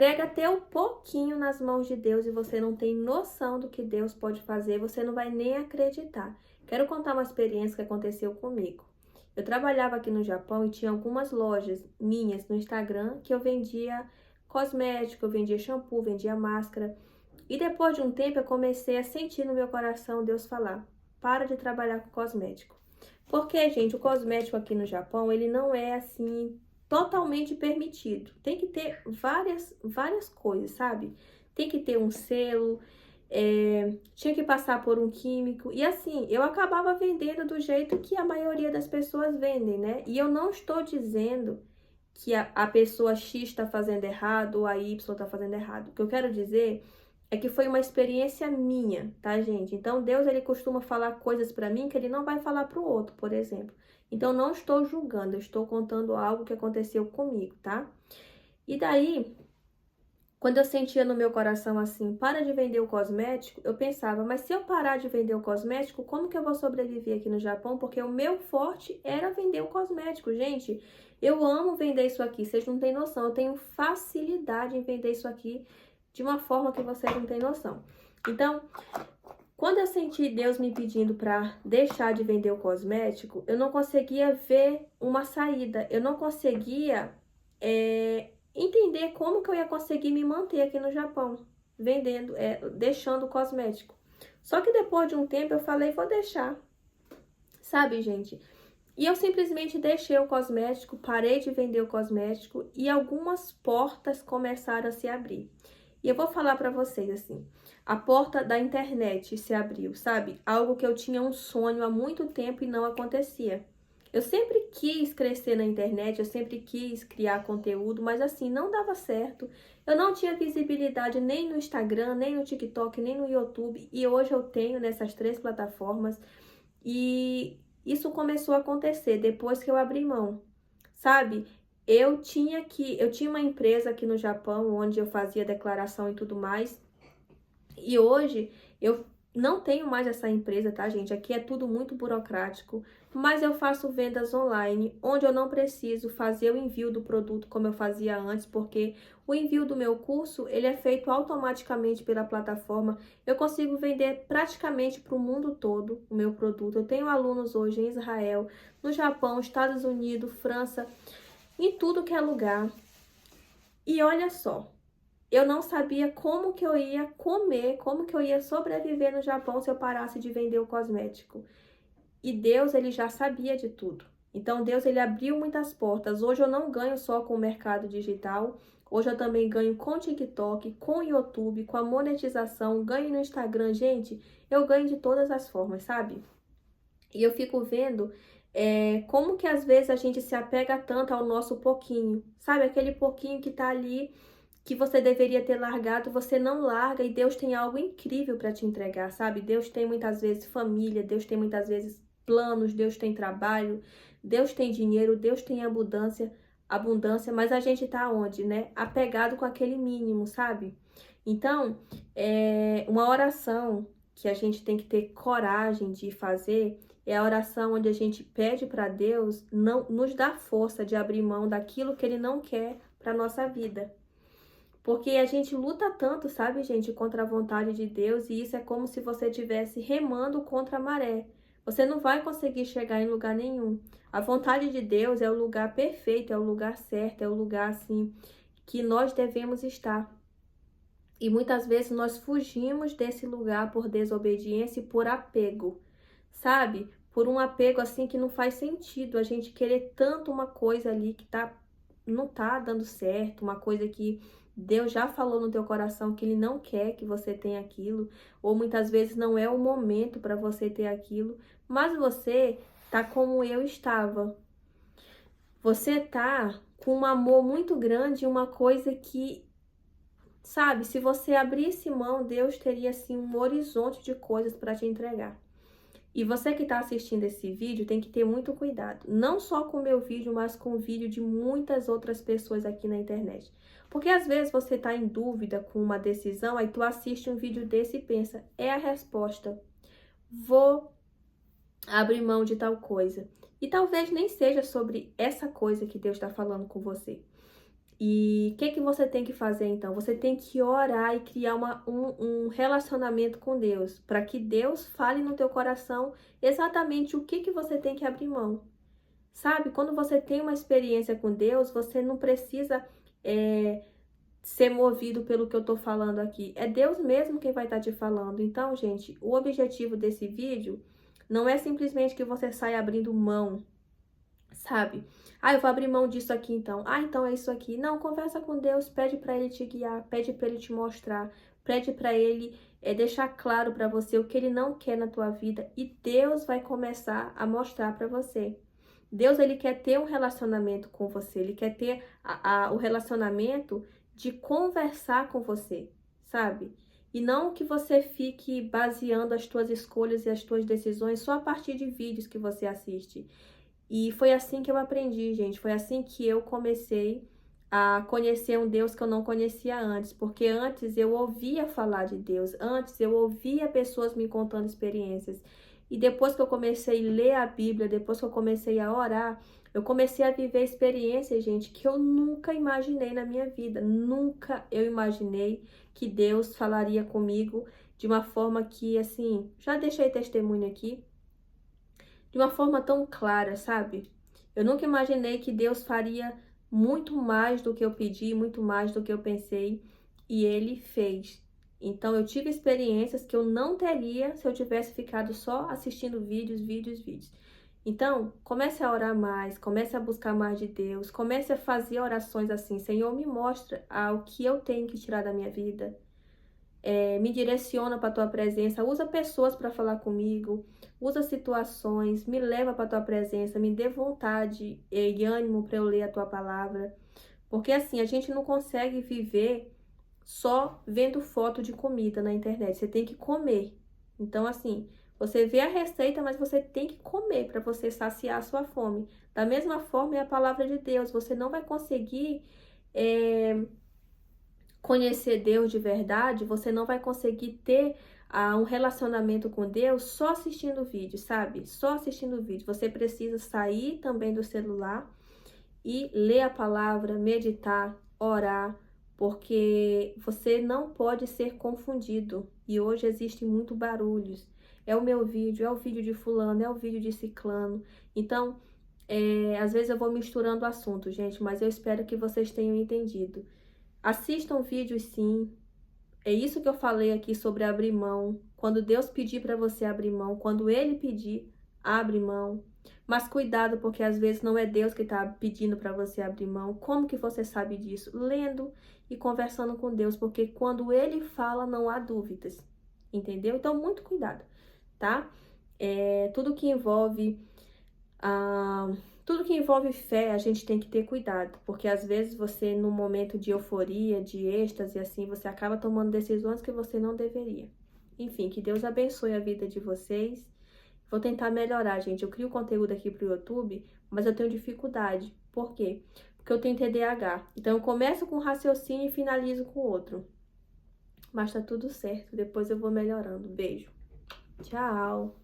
Entrega teu pouquinho nas mãos de Deus e você não tem noção do que Deus pode fazer, você não vai nem acreditar. Quero contar uma experiência que aconteceu comigo. Eu trabalhava aqui no Japão e tinha algumas lojas minhas no Instagram que eu vendia cosmético, eu vendia shampoo, vendia máscara. E depois de um tempo eu comecei a sentir no meu coração Deus falar: para de trabalhar com cosmético. Porque, gente, o cosmético aqui no Japão, ele não é assim totalmente permitido. Tem que ter várias coisas, sabe? Tem que ter um selo, tinha que passar por um químico. E assim, eu acabava vendendo do jeito que a maioria das pessoas vendem, né? E eu não estou dizendo que a pessoa X está fazendo errado ou a Y está fazendo errado. O que eu quero dizer é que foi uma experiência minha, tá, gente? Então, Deus, ele costuma falar coisas para mim que ele não vai falar para o outro, por exemplo. Então, não estou julgando, eu estou contando algo que aconteceu comigo, tá? E daí, quando eu sentia no meu coração assim, para de vender o cosmético, eu pensava, mas se eu parar de vender o cosmético, como que eu vou sobreviver aqui no Japão? Porque o meu forte era vender o cosmético, gente. Eu amo vender isso aqui, vocês não têm noção. Eu tenho facilidade em vender isso aqui de uma forma que vocês não têm noção. Então, quando eu senti Deus me pedindo para deixar de vender o cosmético, eu não conseguia ver uma saída. Eu não conseguia entender como que eu ia conseguir me manter aqui no Japão, vendendo, deixando o cosmético. Só que depois de um tempo eu falei, vou deixar, sabe, gente? E eu simplesmente deixei o cosmético, parei de vender o cosmético e algumas portas começaram a se abrir. E eu vou falar para vocês assim, a porta da internet se abriu, sabe? Algo que eu tinha um sonho há muito tempo e não acontecia. Eu sempre quis crescer na internet, eu sempre quis criar conteúdo, mas assim, não dava certo. Eu não tinha visibilidade nem no Instagram, nem no TikTok, nem no YouTube, e hoje eu tenho nessas três plataformas. E isso começou a acontecer depois que eu abri mão, sabe? Eu tinha uma empresa aqui no Japão onde eu fazia declaração e tudo mais. E hoje eu não tenho mais essa empresa, tá, gente? Aqui é tudo muito burocrático, mas eu faço vendas online, onde eu não preciso fazer o envio do produto como eu fazia antes, porque o envio do meu curso, ele é feito automaticamente pela plataforma. Eu consigo vender praticamente para o mundo todo o meu produto. Eu tenho alunos hoje em Israel, no Japão, Estados Unidos, França, em tudo que é lugar. E olha só, eu não sabia como que eu ia comer, como que eu ia sobreviver no Japão se eu parasse de vender o cosmético. E Deus, ele já sabia de tudo. Então, Deus, ele abriu muitas portas. Hoje eu não ganho só com o mercado digital. Hoje eu também ganho com TikTok, com YouTube, com a monetização, ganho no Instagram. Gente, eu ganho de todas as formas, sabe? E eu fico vendo como que às vezes a gente se apega tanto ao nosso pouquinho. Sabe? Aquele pouquinho que tá ali que você deveria ter largado, você não larga e Deus tem algo incrível para te entregar, sabe? Deus tem muitas vezes família, Deus tem muitas vezes planos, Deus tem trabalho, Deus tem dinheiro, Deus tem abundância, mas a gente tá onde, né? Apegado com aquele mínimo, sabe? Então, uma oração que a gente tem que ter coragem de fazer é a oração onde a gente pede para Deus não nos dar força de abrir mão daquilo que Ele não quer para nossa vida. Porque a gente luta tanto, sabe, gente, contra a vontade de Deus, e isso é como se você estivesse remando contra a maré. Você não vai conseguir chegar em lugar nenhum. A vontade de Deus é o lugar perfeito, é o lugar certo, é o lugar assim que nós devemos estar. E muitas vezes nós fugimos desse lugar por desobediência e por apego, sabe? Por um apego assim que não faz sentido. A gente querer tanto uma coisa ali que não tá dando certo, uma coisa que Deus já falou no teu coração que Ele não quer que você tenha aquilo, ou muitas vezes não é o momento para você ter aquilo, mas você tá como eu estava. Você tá com um amor muito grande, uma coisa que, sabe, se você abrisse mão, Deus teria assim um horizonte de coisas para te entregar. E você que está assistindo esse vídeo tem que ter muito cuidado, não só com o meu vídeo, mas com o vídeo de muitas outras pessoas aqui na internet. Porque às vezes você está em dúvida com uma decisão, aí tu assiste um vídeo desse e pensa, é a resposta, vou abrir mão de tal coisa. E talvez nem seja sobre essa coisa que Deus está falando com você. E o que você tem que fazer então? Você tem que orar e criar um relacionamento com Deus, para que Deus fale no teu coração exatamente o que você tem que abrir mão. Sabe, quando você tem uma experiência com Deus, você não precisa ser movido pelo que eu tô falando aqui. É Deus mesmo quem vai estar te falando. Então, gente, o objetivo desse vídeo não é simplesmente que você saia abrindo mão, sabe? Ah, eu vou abrir mão disso aqui então. Ah, então é isso aqui. Não, conversa com Deus, pede para ele te guiar, pede para ele te mostrar, pede para ele deixar claro para você o que ele não quer na tua vida e Deus vai começar a mostrar para você. Deus, ele quer ter um relacionamento com você, ele quer ter o relacionamento de conversar com você, sabe? E não que você fique baseando as tuas escolhas e as tuas decisões só a partir de vídeos que você assiste. E foi assim que eu aprendi, gente. Foi assim que eu comecei a conhecer um Deus que eu não conhecia antes. Porque antes eu ouvia falar de Deus, antes eu ouvia pessoas me contando experiências. E depois que eu comecei a ler a Bíblia, depois que eu comecei a orar, eu comecei a viver experiências, gente, que eu nunca imaginei na minha vida. Nunca eu imaginei que Deus falaria comigo de uma forma que, assim, já deixei testemunho aqui, de uma forma tão clara, sabe? Eu nunca imaginei que Deus faria muito mais do que eu pedi, muito mais do que eu pensei, e Ele fez. Então eu tive experiências que eu não teria se eu tivesse ficado só assistindo vídeos, vídeos, vídeos. Então, comece a orar mais, comece a buscar mais de Deus, comece a fazer orações assim, Senhor, me mostra o que eu tenho que tirar da minha vida. Me direciona para a tua presença, usa pessoas para falar comigo, usa situações, me leva para a tua presença, me dê vontade e ânimo para eu ler a tua palavra. Porque assim, a gente não consegue viver só vendo foto de comida na internet, você tem que comer. Então assim, você vê a receita, mas você tem que comer para você saciar a sua fome. Da mesma forma é a palavra de Deus, você não vai conseguir conhecer Deus de verdade, você não vai conseguir ter um relacionamento com Deus só assistindo vídeo, sabe? Só assistindo vídeo. Você precisa sair também do celular e ler a palavra, meditar, orar, porque você não pode ser confundido. E hoje existe muito barulhos. É o meu vídeo, é o vídeo de fulano, é o vídeo de ciclano. Então, às vezes eu vou misturando o assunto, gente, mas eu espero que vocês tenham entendido. Assistam vídeos sim. É isso que eu falei aqui sobre abrir mão. Quando Deus pedir para você abrir mão, quando Ele pedir, abre mão. Mas cuidado, porque às vezes não é Deus que está pedindo para você abrir mão. Como que você sabe disso? Lendo e conversando com Deus, porque quando Ele fala, não há dúvidas. Entendeu? Então, muito cuidado, tá? Tudo que envolve tudo que envolve fé, a gente tem que ter cuidado, porque às vezes você, num momento de euforia, de êxtase, assim, você acaba tomando decisões que você não deveria. Enfim, que Deus abençoe a vida de vocês. Vou tentar melhorar, gente. Eu crio conteúdo aqui pro YouTube, mas eu tenho dificuldade. Por quê? Porque eu tenho TDAH. Então, eu começo com um raciocínio e finalizo com outro. Mas tá tudo certo. Depois eu vou melhorando. Beijo. Tchau.